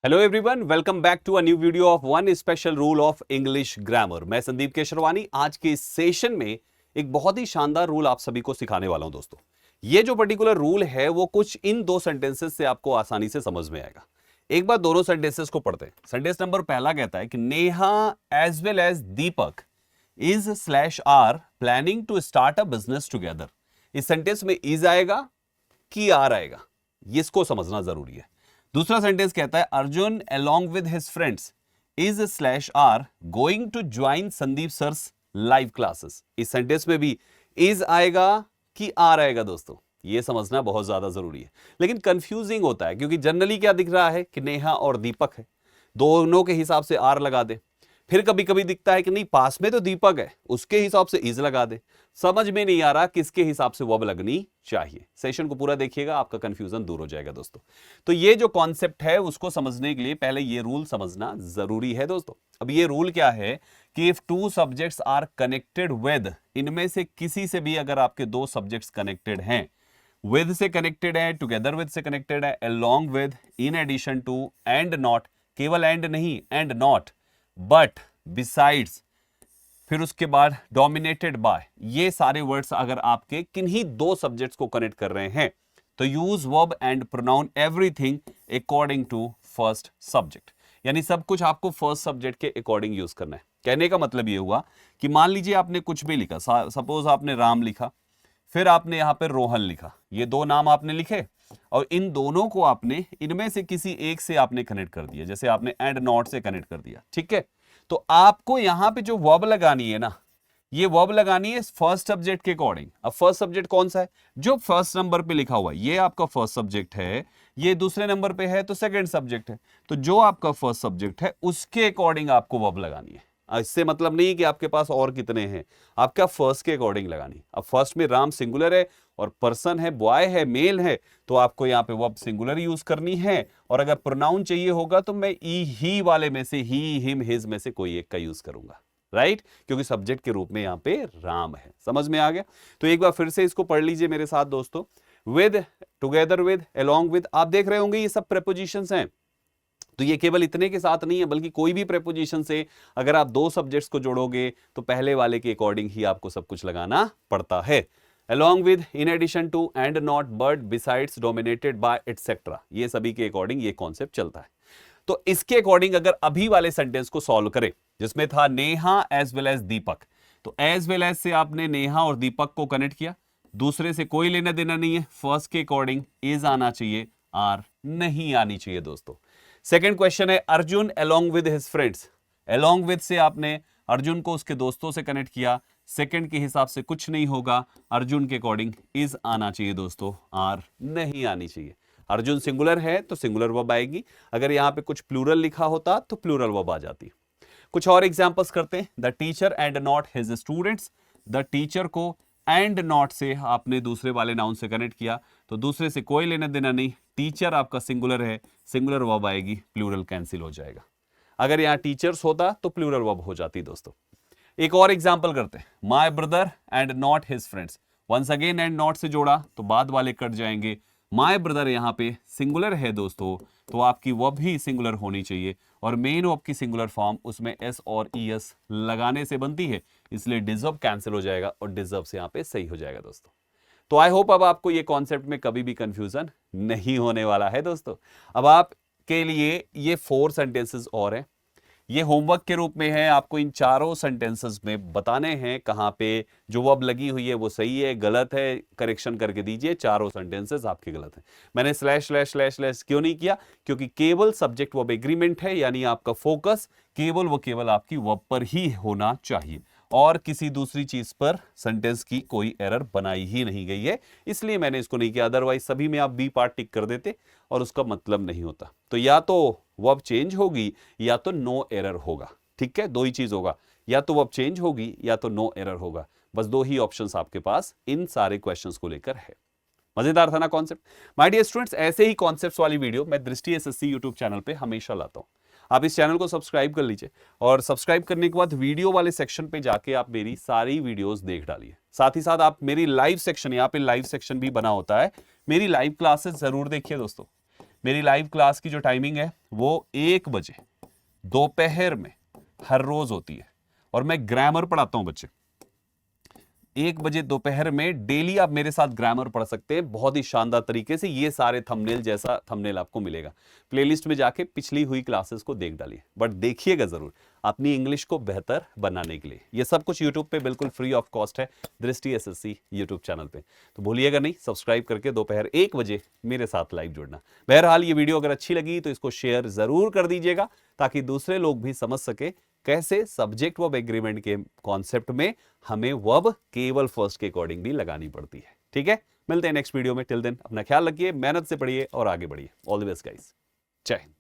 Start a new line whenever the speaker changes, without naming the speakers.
Hello everyone, welcome back to a new video of one special rule of English grammar. मैं संदीप केशरवानी आज के इस session में एक बहुत ही शानदार रूल आप सभी को सिखाने वाला हूं दोस्तों। ये जो पर्टिकुलर रूल है वो कुछ इन दो सेंटेंसेस से आपको आसानी से समझ में आएगा। एक बार दोनों सेंटेंसेस को पढ़ते हैं। सेंटेंस नंबर पहला कहता है कि Neha as well as Deepak is slash are planning to start a business together. इस सेंटेंस में इज आएगा कि आर आएगा, इसको समझना जरूरी है। दूसरा सेंटेंस कहता है Arjun along with his friends is slash are going to join Sandeep sir's live classes. इस सेंटेंस में भी इज आएगा कि आर आएगा दोस्तों, यह समझना बहुत ज्यादा जरूरी है। लेकिन कंफ्यूजिंग होता है क्योंकि जनरली क्या दिख रहा है कि नेहा और दीपक है, दोनों के हिसाब से आर लगा दे। फिर कभी कभी दिखता है कि नहीं, पास में तो दीपक है, उसके हिसाब से इज लगा दे। समझ में नहीं आ रहा किसके हिसाब से वर्ब लगनी चाहिए। सेशन को पूरा देखिएगा, आपका कंफ्यूजन दूर हो जाएगा दोस्तों। तो ये जो कॉन्सेप्ट है उसको समझने के लिए पहले ये रूल समझना जरूरी है दोस्तों। अब ये रूल क्या है कि if two subjects are connected with, इनमें से किसी से भी अगर आपके दो सब्जेक्ट्स कनेक्टेड हैं, विद से कनेक्टेड है, टुगेदर विद से कनेक्टेड है, along with, in addition to, and not, केवल एंड नहीं, एंड नॉट, बट, बिसाइड्स, फिर उसके बाद डोमिनेटेड बाय, ये सारे वर्ड्स अगर आपके किन्हीं दो सब्जेक्ट्स को कनेक्ट कर रहे हैं तो use verb and pronoun everything according to first subject. यानी सब कुछ आपको फर्स्ट सब्जेक्ट के अकॉर्डिंग यूज करना है। कहने का मतलब ये हुआ कि मान लीजिए आपने कुछ भी लिखा, सपोज आपने राम लिखा, फिर आपने यहां पर रोहन लिखा, ये दो नाम आपने लिखे और इन दोनों को आपने इनमें से किसी एक से आपने कनेक्ट कर दिया, जैसे आपने एंड नॉट से कनेक्ट कर दिया, ठीक है। तो आपको यहां पे जो वर्ब लगानी है ना, ये वर्ब लगानी है फर्स्ट सब्जेक्ट के अकॉर्डिंग। अब फर्स्ट सब्जेक्ट कौन सा है? जो फर्स्ट नंबर पे लिखा हुआ है ये आपका फर्स्ट सब्जेक्ट है, ये दूसरे नंबर पे है तो सेकंड सब्जेक्ट है। तो जो आपका फर्स्ट सब्जेक्ट है उसके अकॉर्डिंग आपको वर्ब लगानी है। इससे मतलब नहीं कि आपके पास और कितने हैं, आपका फर्स्ट के अकॉर्डिंग लगानी। अब फर्स्ट में राम सिंगुलर है और पर्सन है, बॉय है, मेल है, तो आपको यहां पे वर्ब सिंगुलर यूज करनी है। और अगर प्रोनाउन चाहिए होगा तो मैं ई ही वाले में से, ही, हिम, हिज में से कोई एक का यूज करूंगा, राइट, क्योंकि सब्जेक्ट के रूप में यहां पे राम है। समझ में आ गया? तो एक बार फिर से इसको पढ़ लीजिए मेरे साथ दोस्तों। With, together with, along with, आप देख रहे होंगे ये सब प्रेपोजिशंस हैं। तो ये केवल इतने के साथ नहीं है, बल्कि कोई भी प्रेपोजिशन से अगर आप दो सब्जेक्ट्स को जोड़ोगे तो पहले वाले के अकॉर्डिंग ही आपको सब कुछ लगाना पड़ता है। along with, in addition to, and not, but, besides, dominated by, etc. ये सभी के अकॉर्डिंग ये कॉन्सेप्ट चलता है। तो इसके अकॉर्डिंग अगर अभी वाले सेंटेंस को सॉल्व करें जिसमें था नेहा एज वेल एज दीपक, तो एज वेल एज से आपने नेहा और दीपक को कनेक्ट किया, दूसरे से कोई लेना देना नहीं है, फर्स्ट के अकॉर्डिंग इज आना चाहिए, आर नहीं आनी चाहिए दोस्तों। सेकेंड क्वेश्चन है Arjun along with his friends. Along with से आपने अर्जुन को उसके दोस्तों से कनेक्ट किया, सेकंड के हिसाब से कुछ नहीं होगा, अर्जुन के अकॉर्डिंग इज आना चाहिए दोस्तों, आर नहीं आनी चाहिए। अर्जुन सिंगुलर है तो सिंगुलर वर्ब आएगी, अगर यहां पे कुछ प्लूरल लिखा होता तो प्लूरल वर्ब आ जाती। कुछ और एग्जांपल्स करते हैं। The teacher and not his students, the teacher को एंड नॉट से आपने दूसरे वाले नाउन से कनेक्ट किया तो दूसरे से कोई लेना देना नहीं, टीचर आपका सिंगुलर है, सिंगुलर वर्ब आएगी, प्लूरल कैंसिल हो जाएगा। अगर यहां टीचर्स होता तो प्लूरल वर्ब हो जाती दोस्तों। एक और एग्जाम्पल करते हैं, my brother and not his friends, once again and not से जोड़ा तो बाद वाले कट जाएंगे। माई ब्रदर यहां पे सिंगुलर है दोस्तों, तो आपकी वर्ब भी सिंगुलर होनी चाहिए और मेन वर्ब की सिंगुलर फॉर्म उसमें एस और ईएस लगाने से बनती है, इसलिए डिजर्व कैंसिल हो जाएगा और डिजर्व से यहां पे सही हो जाएगा दोस्तों। तो आई होप अब आपको ये कॉन्सेप्ट में कभी भी कंफ्यूजन नहीं होने वाला है दोस्तों। अब आपके लिए ये 4 सेंटेंसेस और हैं, ये होमवर्क के रूप में है। आपको इन चारों सेंटेंसेस में बताने हैं कहां पे जो वर्ब लगी हुई है वो सही है, गलत है, करेक्शन करके दीजिए। चारों सेंटेंसेस आपके गलत हैं। मैंने स्लैश स्लैश स्लैश स्लैश क्यों नहीं किया? क्योंकि केवल सब्जेक्ट वर्ब एग्रीमेंट है, यानी आपका फोकस केवल आपकी वर्ब पर ही होना चाहिए और किसी दूसरी चीज पर सेंटेंस की कोई एरर बनाई ही नहीं गई है, इसलिए मैंने इसको नहीं किया। अदरवाइज सभी में आप बी पार्ट टिक कर देते और उसका मतलब नहीं होता। तो या तो वर्ब चेंज होगी या तो नो एरर होगा, ठीक है, दो ही चीज होगा, या तो वर्ब चेंज होगी या तो नो एरर होगा। बस दो ही ऑप्शंस आपके पास इन सारे क्वेश्चंस को लेकर है। मजेदार था ना कॉन्सेप्ट? माय डियर स्टूडेंट्स, ऐसे ही कॉन्सेप्ट्स वाली वीडियो मैं दृष्टि एसएससी यूट्यूब चैनल पे हमेशा लाता हूं। आप इस चैनल को सब्सक्राइब कर लीजिए और सब्सक्राइब करने के बाद वीडियो वाले सेक्शन पे जाके आप मेरी सारी वीडियोस देख डालिए। साथ ही साथ आप मेरी लाइव सेक्शन, यहाँ पे लाइव सेक्शन भी बना होता है, मेरी लाइव क्लासेस जरूर देखिए दोस्तों। मेरी लाइव क्लास की जो टाइमिंग है वो 1 बजे दोपहर में हर रोज होती है और मैं ग्रामर पढ़ाता हूं बच्चे। 1 बजे दोपहर में डेली आप मेरे साथ ग्रामर पढ़ सकते हैं बहुत ही शानदार तरीके से। ये सारे थंबनेल जैसा थंबनेल आपको मिलेगा। प्लेलिस्ट में जाके पिछली हुई क्लासेस को देख डालिए, बट देखिएगा जरूर अपनी इंग्लिश को बेहतर बनाने के लिए। ये सब कुछ यूट्यूब पे बिल्कुल फ्री ऑफ कॉस्ट है, दृष्टि एसएससी यूट्यूब चैनल पे। तो भूलिएगा नहीं सब्सक्राइब करके दोपहर 1 बजे मेरे साथ लाइव जुड़ना। बहरहाल ये वीडियो अगर अच्छी लगी तो इसको शेयर जरूर कर दीजिएगा ताकि दूसरे लोग भी समझ सके कैसे सब्जेक्ट वर्ब एग्रीमेंट के कॉन्सेप्ट में हमें वर्ब केवल फर्स्ट के अकॉर्डिंग भी लगानी पड़ती है। ठीक है, मिलते हैं नेक्स्ट वीडियो में। टिल देन अपना ख्याल रखिए, मेहनत से पढ़िए और आगे बढ़िए। ऑल द बेस्ट गाइस, जय हिंद।